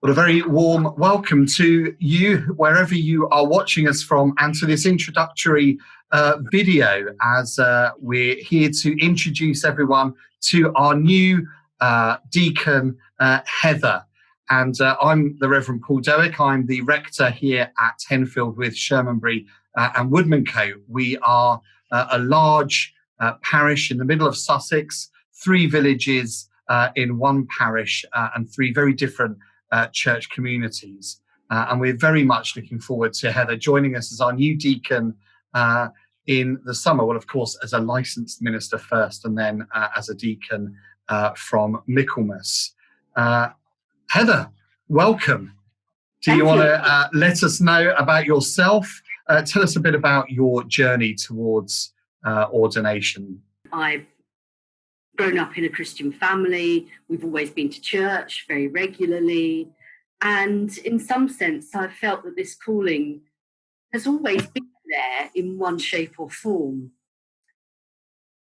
Well, a very warm welcome to you, wherever you are watching us from, and to this introductory video as we're here to introduce everyone to our new deacon, Heather. And I'm the Reverend Paul Doick. I'm the rector here at Henfield with Shermanbury and Woodmancote. We are a large parish in the middle of Sussex, 3 villages in one parish and 3 very different church communities. And we're very much looking forward to Heather joining us as our new deacon in the summer. Well, of course, as a licensed minister first, and then as a deacon from Michaelmas. Heather, welcome. Do you want to let us know about yourself? Tell us a bit about your journey towards ordination. I've grown up in a Christian family. We've always been to church very regularly. And in some sense, I've felt that this calling has always been there in one shape or form.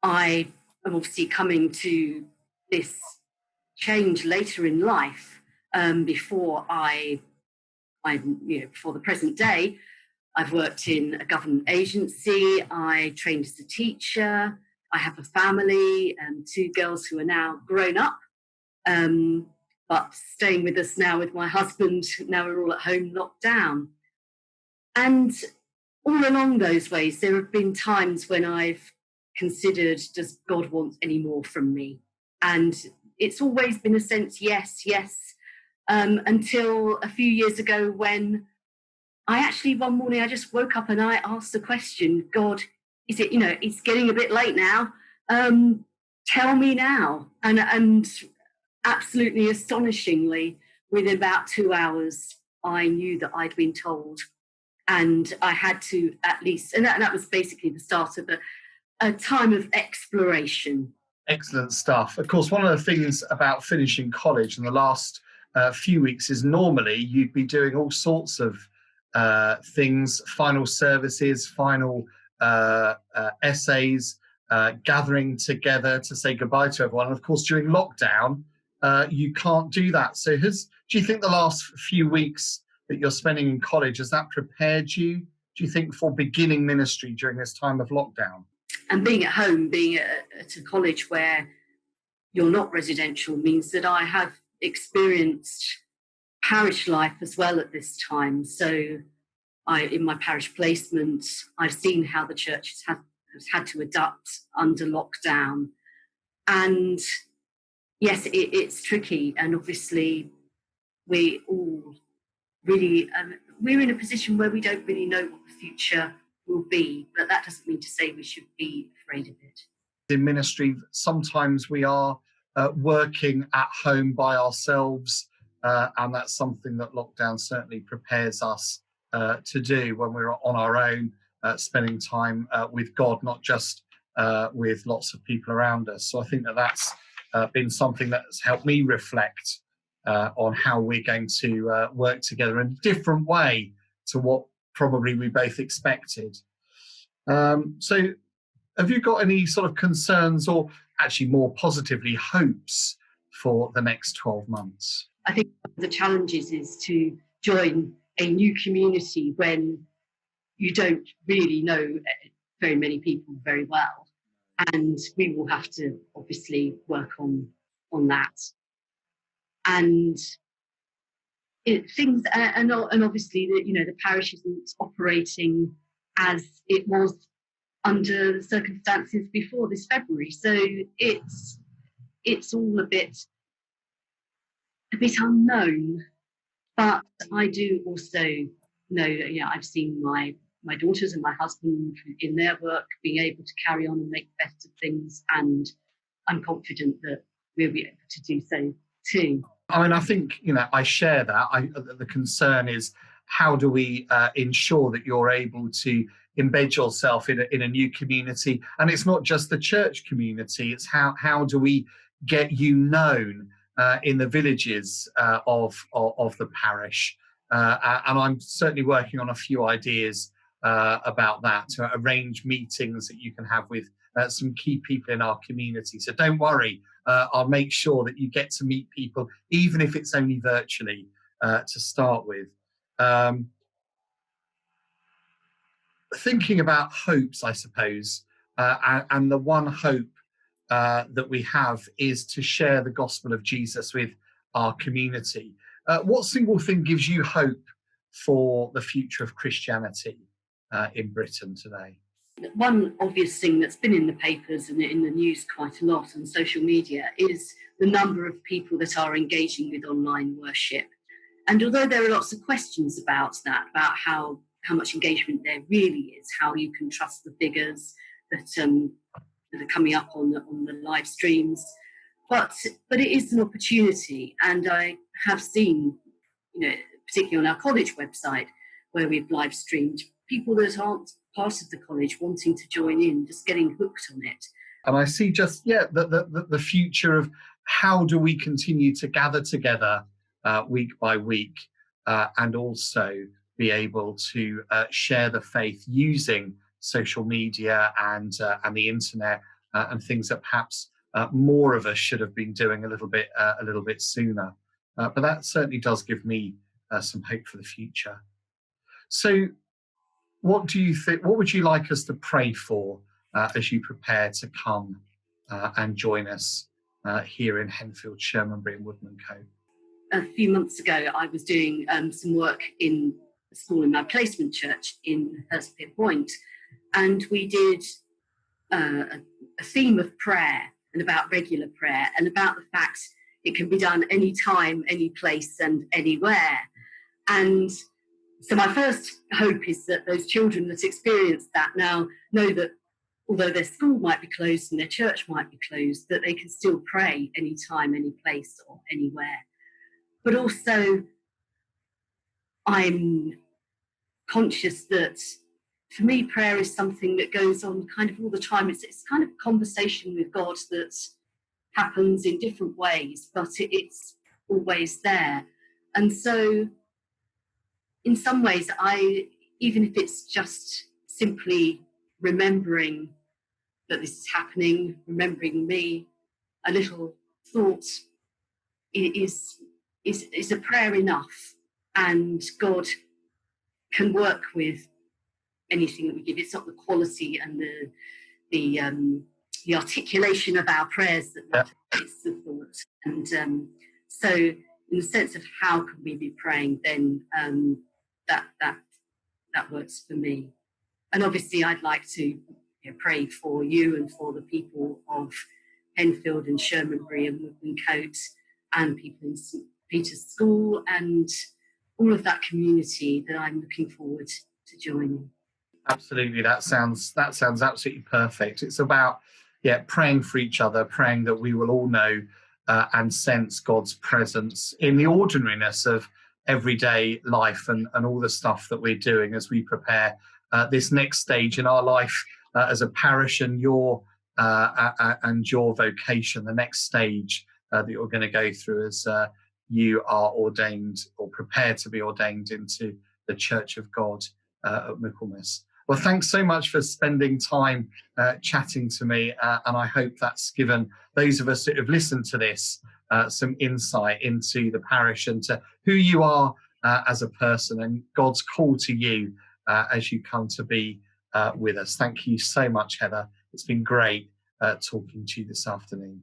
I am obviously coming to this change later in life. Before before the present day, I've worked in a government agency. I trained as a teacher. I have a family and 2 girls who are now grown up, but staying with us now with my husband. Now we're all at home, locked down. And all along those ways, there have been times when I've considered, does God want any more from me? And it's always been a sense, yes, until a few years ago when I actually, one morning, I just woke up and I asked the question, God, is it, it's getting a bit late now. Tell me now. And absolutely astonishingly, within about 2 hours, I knew that I'd been told. And I had to at least, and that was basically the start of a time of exploration. Excellent stuff. Of course, one of the things about finishing college in the last few weeks is normally you'd be doing all sorts of things, final services, final essays, gathering together to say goodbye to everyone. And of course, during lockdown, you can't do that. So do you think the last few weeks that you're spending in college, has that prepared you, do you think, for beginning ministry during this time of lockdown? And being at home, being at a college where you're not residential, means that I have experienced parish life as well at this time. So in my parish placement, I've seen how the church has had to adapt under lockdown. And yes, it's tricky. And obviously, we all really, we're in a position where we don't really know what the future will be. But that doesn't mean to say we should be afraid of it. In ministry, sometimes we are working at home by ourselves. And that's something that lockdown certainly prepares us to do when we're on our own, spending time with God, not just with lots of people around us. So I think that's been something that has helped me reflect on how we're going to work together in a different way to what probably we both expected. So have you got any sort of concerns, or actually more positively, hopes for the next 12 months? I think one of the challenges is to join a new community when you don't really know very many people very well. And we will have to obviously work on that. And obviously the parish isn't operating as it was under the circumstances before this February. So it's all a bit unknown. But I do also know that, I've seen my daughters and my husband in their work being able to carry on and make the best of things. And I'm confident that we'll be able to do so too. I mean, I think, I share that. The concern is, how do we ensure that you're able to embed yourself in a new community? And it's not just the church community, it's how do we get you known in the villages of the parish. And I'm certainly working on a few ideas about that, to arrange meetings that you can have with some key people in our community. So don't worry, I'll make sure that you get to meet people, even if it's only virtually, to start with. Thinking about hopes, I suppose, and the one hope that we have is to share the gospel of Jesus with our community. What single thing gives you hope for the future of Christianity in Britain today? One obvious thing that's been in the papers and in the news quite a lot on social media is the number of people that are engaging with online worship. And although there are lots of questions about that, about how much engagement there really is, how you can trust the figures that are coming up on the live streams, but it is an opportunity. And I have seen, particularly on our college website, where we've live streamed, people that aren't part of the college wanting to join in, just getting hooked on it. And I see just, the future of how do we continue to gather together week by week and also be able to share the faith using social media and the internet and things that perhaps more of us should have been doing a little bit sooner. But that certainly does give me some hope for the future. So what do you think, what would you like us to pray for as you prepare to come and join us here in Henfield, Shermanbury and Woodmancote? A few months ago, I was doing some work in a school in my placement church in Hurstpier Point, and we did a theme of prayer and about regular prayer and about the fact it can be done any time, any place and anywhere. And so my first hope is that those children that experience that now know that although their school might be closed and their church might be closed, that they can still pray any time, any place or anywhere. But also I'm conscious that for me, prayer is something that goes on kind of all the time. It's kind of a conversation with God that happens in different ways, but it's always there. And so in some ways, even if it's just simply remembering that this is happening, remembering me, a little thought is a prayer enough. And God can work with anything that we give. It's not the quality and the articulation of our prayers that matters, it's the thought. And so in the sense of how can we be praying, then that works for me. And obviously I'd like to pray for you and for the people of Henfield and Shermanbury and Woodmancote and people in St Peter's School and all of that community that I'm looking forward to joining. Absolutely, that sounds absolutely perfect. It's about praying for each other, praying that we will all know and sense God's presence in the ordinariness of everyday life and all the stuff that we're doing as we prepare this next stage in our life as a parish and your vocation, the next stage that you're going to go through as you are ordained or prepared to be ordained into the Church of God at Michaelmas. Well, thanks so much for spending time chatting to me, and I hope that's given those of us that have listened to this some insight into the parish and to who you are as a person and God's call to you as you come to be with us. Thank you so much, Heather. It's been great talking to you this afternoon.